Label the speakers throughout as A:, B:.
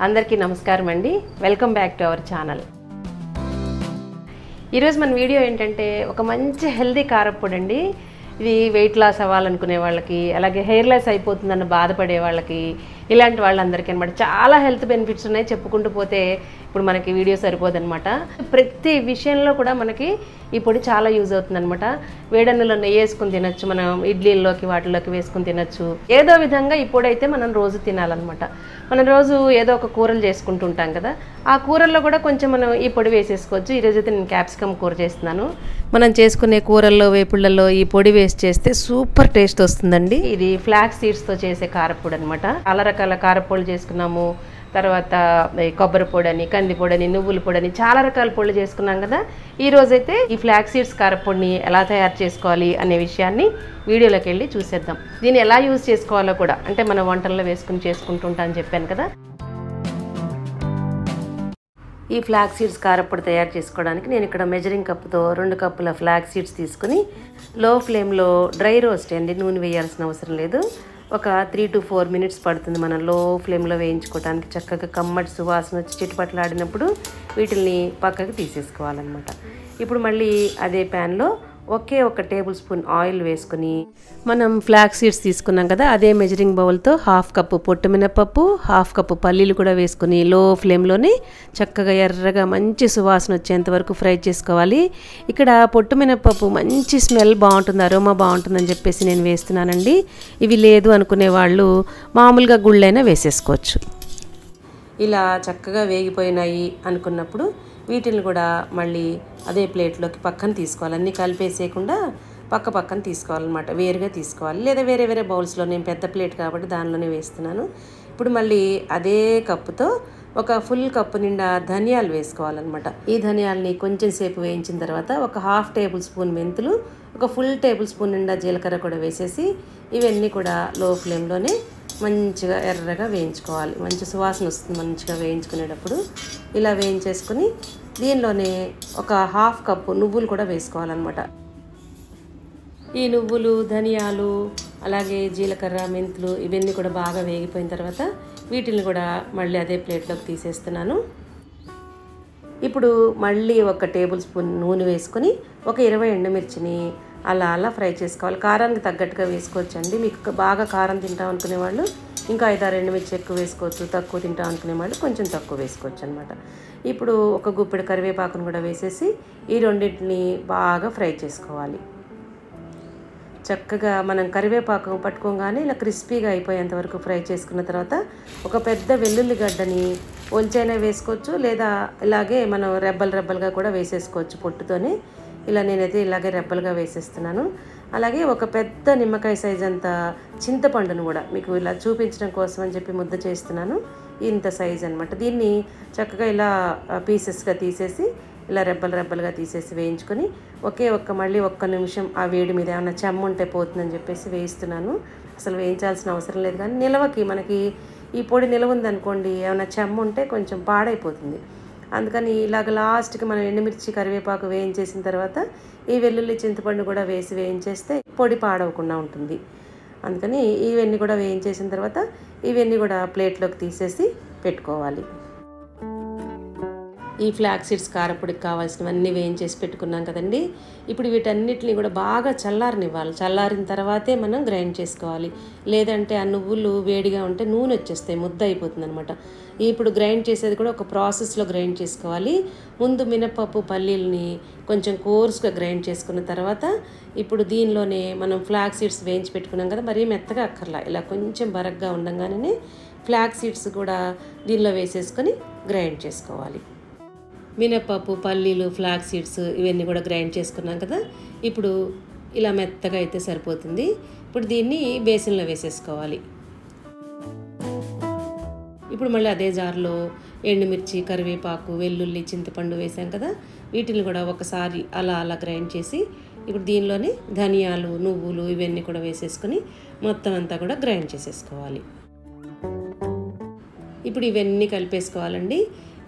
A: అందరికీ నమస్కారం అండి. Welcome back to our channel. ఈరోజు మన వీడియో ఏంటంటే ఒక మంచి హెల్దీ కారప్పొడి అండి. ఇది వెయిట్ లాస్ అవ్వాలనుకునే వాళ్ళకి, అలాగే హెయిర్ లాస్ అయిపోతుందన్న బాధపడే వాళ్ళకి, ఇలాంటి వాళ్ళందరికీ అనమాట చాలా హెల్త్ బెనిఫిట్స్ ఉన్నాయి. చెప్పుకుంటూ పోతే ఇప్పుడు మనకి వీడియో సరిపోదన్నమాట. ప్రతి విషయంలో కూడా మనకి ఈ పొడి చాలా యూజ్ అవుతుంది అనమాట. వేడన్నులో నెయ్యి వేసుకుని తినచ్చు, మనం ఇడ్లీల్లోకి వాటిల్లోకి వేసుకుని తినచ్చు. ఏదో విధంగా ఈ పొడి అయితే మనం రోజు తినాలన్నమాట. మనం రోజు ఏదో ఒక కూరలు చేసుకుంటుంటాం కదా, ఆ కూరల్లో కూడా కొంచెం మనం ఈ పొడి వేసేసుకోవచ్చు. ఈరోజు అయితే నేను క్యాప్సికమ్ కూర చేస్తున్నాను. మనం చేసుకునే కూరల్లో, వేపుళ్ళల్లో ఈ పొడి వేస్ట్ చేస్తే సూపర్ టేస్ట్ వస్తుందండి. ఇది ఫ్లాక్స్ సీడ్స్తో చేసే కారపొడి అనమాట. చాలా రకాల కారపొడులు చేసుకున్నాము. తర్వాత కొబ్బరి పొడి అని, కంది పొడి అని, నువ్వుల పొడి అని చాలా రకాల పొడులు చేసుకున్నాం కదా. ఈ రోజైతే ఈ ఫ్లాక్స్ సీడ్స్ కారపొడిని ఎలా తయారు చేసుకోవాలి అనే విషయాన్ని వీడియోలోకి వెళ్ళి చూసేద్దాం. దీన్ని ఎలా యూజ్ చేసుకోవాలో కూడా, అంటే మనం వంటల్లో వేసుకుని చేసుకుంటుంటా అని చెప్పాను కదా. ఈ ఫ్లాక్స్ సీడ్స్ కారపొడి తయారు చేసుకోవడానికి నేను ఇక్కడ మెజరింగ్ కప్తో 2 కప్పుల ఫ్లాక్స్ సీడ్స్ తీసుకుని లో ఫ్లేమ్లో డ్రై రోస్ట్ అండి, నూనె వేయాల్సిన అవసరం లేదు. ఒక 3 to 4 minutes పడుతుంది మనం లో ఫ్లేమ్లో వేయించుకోవడానికి. చక్కగా కమ్మటి సువాసన వచ్చి చిటపట్లాడినప్పుడు వీటిల్ని పక్కకి తీసేసుకోవాలన్నమాట. ఇప్పుడు మళ్ళీ అదే ప్యాన్లో ఒకే ఒక టేబుల్ స్పూన్ ఆయిల్ వేసుకుని, మనం ఫ్లాక్స్ సీడ్స్ తీసుకున్నాం కదా, అదే మెజరింగ్ బౌల్తో 1/2 కప్పు పొట్టు మినపప్పు, 1/2 కప్పు పల్లీలు కూడా వేసుకుని లో ఫ్లేమ్లోనే చక్కగా ఎర్రగా మంచి సువాసన వచ్చేంత వరకు ఫ్రై చేసుకోవాలి. ఇక్కడ పొట్టు మినపప్పు మంచి స్మెల్ బాగుంటుంది, అరోమా బాగుంటుందని చెప్పేసి నేను వేస్తున్నానండి. ఇవి లేదు అనుకునే వాళ్ళు మామూలుగా గుళ్ళైనా వేసేసుకోవచ్చు. ఇలా చక్కగా వేగిపోయినాయి అనుకున్నప్పుడు వీటిని కూడా మళ్ళీ అదే ప్లేట్లోకి పక్కన తీసుకోవాలి. అన్నీ కలిపేసేయకుండా పక్కన తీసుకోవాలన్నమాట. వేరుగా తీసుకోవాలి, లేదా వేరే వేరే బౌల్స్లో. నేను పెద్ద ప్లేట్ కాబట్టి దానిలోనే వేస్తున్నాను. ఇప్పుడు మళ్ళీ అదే కప్పుతో ఒక ఫుల్ కప్పు నిండా ధనియాలు వేసుకోవాలన్నమాట. ఈ ధనియాలని కొంచెం సేపు వేయించిన తర్వాత ఒక 1/2 టేబుల్ స్పూన్ మెంతులు, ఒక ఫుల్ టేబుల్ స్పూన్ నిండా జీలకర్ర కూడా వేసేసి ఇవన్నీ కూడా లో ఫ్లేమ్లోనే మంచిగా ఎర్రగా వేయించుకోవాలి. మంచి సువాసన వస్తుంది మంచిగా వేయించుకునేటప్పుడు. ఇలా వేయించేసుకుని దీనిలోనే ఒక 1/2 కప్పు నువ్వులు కూడా వేసుకోవాలన్నమాట. ఈ నువ్వులు, ధనియాలు, అలాగే జీలకర్ర, మెంతులు ఇవన్నీ కూడా బాగా వేగిపోయిన తర్వాత వీటిని కూడా మళ్ళీ అదే ప్లేట్లోకి తీసేస్తున్నాను. ఇప్పుడు మళ్ళీ ఒక టేబుల్ స్పూన్ నూనె వేసుకొని ఒక 20 ఎండుమిర్చిని అలా ఫ్రై చేసుకోవాలి. కారానికి తగ్గట్టుగా వేసుకోవచ్చండి. మీకు బాగా కారం తింటాం అనుకునే వాళ్ళు ఇంకా 5-6 ఎండుమిర్చి ఎక్కువ వేసుకోవచ్చు, తక్కువ తింటాం అనుకునే వాళ్ళు కొంచెం తక్కువ వేసుకోవచ్చు అనమాట. ఇప్పుడు ఒక గుప్పెడు కరివేపాకును కూడా వేసేసి ఈ రెండింటిని బాగా ఫ్రై చేసుకోవాలి. చక్కగా మనం కరివేపాకు పట్టుకోగానే ఇలా క్రిస్పీగా అయిపోయేంత వరకు ఫ్రై చేసుకున్న తర్వాత ఒక పెద్ద వెల్లుల్లి గడ్డని ఒంచైనా వేసుకోవచ్చు, లేదా ఇలాగే మనం రెబ్బలుగా కూడా వేసేసుకోవచ్చు పొట్టుతోనే. ఇలా నేనైతే ఇలాగే రెబ్బలుగా వేసేస్తున్నాను. అలాగే ఒక పెద్ద నిమ్మకాయ సైజ్ అంత చింతపండును కూడా మీకు ఇలా చూపించడం కోసం అని చెప్పి ముద్ద చేస్తున్నాను. ఇంత సైజ్ అనమాట. దీన్ని చక్కగా ఇలా పీసెస్గా తీసేసి ఇలా రెబ్బలుగా తీసేసి వేయించుకొని మళ్ళీ ఒక్క నిమిషం ఆ వేడి మీద ఏమైనా చెమ్మ ఉంటే పోతుందని చెప్పేసి వేయిస్తున్నాను. అసలు వేయించాల్సిన అవసరం లేదు, కానీ నిలవకి మనకి ఈ పొడి నిలవ ఉందనుకోండి, ఏమైనా చెమ్మ ఉంటే కొంచెం పాడైపోతుంది. అందుకని ఇలాగ లాస్ట్కి మనం ఎండుమిర్చి, కరివేపాకు వేయించేసిన తర్వాత ఈ వెల్లుల్లి, చింతపండు కూడా వేసి వేయించేస్తే పొడి పాడవకుండా ఉంటుంది. అందుకని ఇవన్నీ కూడా వేయించేసిన తర్వాత ఇవన్నీ కూడా ప్లేట్లోకి తీసేసి పెట్టుకోవాలి. ఈ ఫ్లాక్స్ సీడ్స్ కారపొడికి కావాల్సినవన్నీ వేయించేసి పెట్టుకున్నాం కదండి. ఇప్పుడు వీటన్నిటిని కూడా బాగా చల్లారనివ్వాలి. చల్లారిన తర్వాతే మనం గ్రైండ్ చేసుకోవాలి, లేదంటే ఆ నువ్వులు వేడిగా ఉంటే నూనె వచ్చేస్తాయి, ముద్ద అయిపోతుంది అనమాట. ఇప్పుడు గ్రైండ్ చేసేది కూడా ఒక ప్రాసెస్లో గ్రైండ్ చేసుకోవాలి. ముందు మినపప్పు, పల్లీలని కొంచెం కోర్స్గా గ్రైండ్ చేసుకున్న తర్వాత ఇప్పుడు దీనిలోనే మనం ఫ్లాక్స్ సీడ్స్ వేయించి పెట్టుకున్నాం కదా, మరీ మెత్తగా అక్కర్లా, ఇలా కొంచెం బరగ్గా ఉండగానే ఫ్లాక్స్ సీడ్స్ కూడా దీనిలో వేసేసుకొని గ్రైండ్ చేసుకోవాలి. మినపప్పు, పల్లీలు, ఫ్లాక్స్ సీడ్స్ ఇవన్నీ కూడా గ్రైండ్ చేసుకున్నాం కదా. ఇప్పుడు ఇలా మెత్తగా అయితే సరిపోతుంది. ఇప్పుడు దీన్ని బేసిన్లో వేసేసుకోవాలి. ఇప్పుడు మళ్ళీ అదే జార్లో ఎండుమిర్చి, కరివేపాకు, వెల్లుల్లి, చింతపండు వేసాం కదా, వీటిని కూడా ఒకసారి అలా గ్రైండ్ చేసి ఇప్పుడు దీనిలోనే ధనియాలు, నువ్వులు ఇవన్నీ కూడా వేసేసుకొని మొత్తం అంతా కూడా గ్రైండ్ చేసేసుకోవాలి. ఇప్పుడు ఇవన్నీ కలిపేసుకోవాలండి.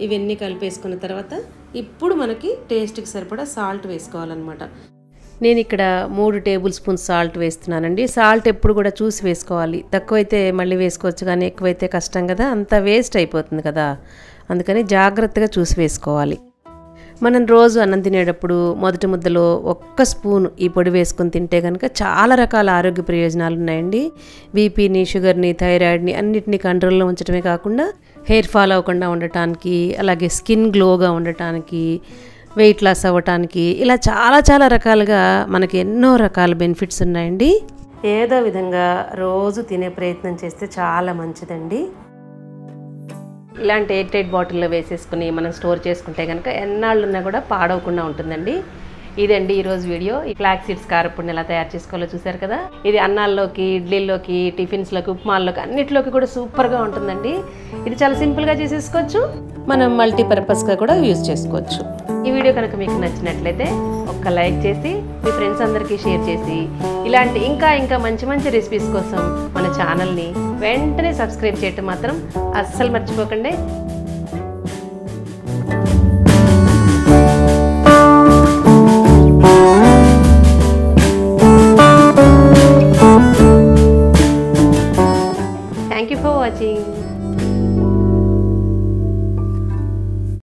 A: ఇవన్నీ కలిపేసుకున్న తర్వాత ఇప్పుడు మనకి టేస్ట్కి సరిపడా సాల్ట్ వేసుకోవాలన్నమాట. నేను ఇక్కడ 3 టేబుల్ స్పూన్స్ సాల్ట్ వేస్తున్నానండి. సాల్ట్ ఎప్పుడు కూడా చూసి వేసుకోవాలి. తక్కువైతే మళ్ళీ వేసుకోవచ్చు, కానీ ఎక్కువైతే కష్టం కదా, అంతా వేస్ట్ అయిపోతుంది కదా. అందుకని జాగ్రత్తగా చూసి వేసుకోవాలి. మనం రోజు అన్నం తినేటప్పుడు మొదటి ముద్దలో 1 స్పూన్ ఈ పొడి వేసుకొని తింటే కనుక చాలా రకాల ఆరోగ్య ప్రయోజనాలు ఉన్నాయండి. బీపీని, షుగర్ని, థైరాయిడ్ని అన్నిటినీ కంట్రోల్లో ఉంచడమే కాకుండా హెయిర్ ఫాల్ అవ్వకుండా ఉండటానికి, అలాగే స్కిన్ గ్లోగా ఉండటానికి, వెయిట్ లాస్ అవ్వటానికి, ఇలా చాలా చాలా రకాలుగా మనకి ఎన్నో రకాల బెనిఫిట్స్ ఉన్నాయండి. ఏదో విధంగా రోజు తినే ప్రయత్నం చేస్తే చాలా మంచిదండి. ఇలాంటి ఎయిర్ టైట్ బాటిల్లో వేసేసుకుని మనం స్టోర్ చేసుకుంటే కనుక ఎన్నాళ్ళున్నా కూడా పాడవకుండా ఉంటుందండి. ఇదండి ఈరోజు వీడియో. ఈ ఫ్లాక్ సీడ్స్ కారపొడిని ఎలా తయారు చేసుకోవాలో చూసారు కదా. ఇది అన్నాల్లోకి, ఇడ్లీల్లోకి, టిఫిన్స్లోకి, ఉప్మాల్లోకి అన్నిటిలోకి కూడా సూపర్గా ఉంటుందండి. ఇది చాలా సింపుల్గా చేసేసుకోవచ్చు. మనం మల్టీపర్పస్గా కూడా యూజ్ చేసుకోవచ్చు. ఈ వీడియో కనుక మీకు నచ్చినట్లయితే ఒక్క లైక్ చేసి మీ ఫ్రెండ్స్ అందరికీ షేర్ చేసి, ఇలాంటి ఇంకా మంచి మంచి రెసిపీస్ కోసం మన ఛానల్ని వెంటనే సబ్స్క్రైబ్ చేయటం మాత్రం అస్సలు మర్చిపోకండి. Thank you for watching.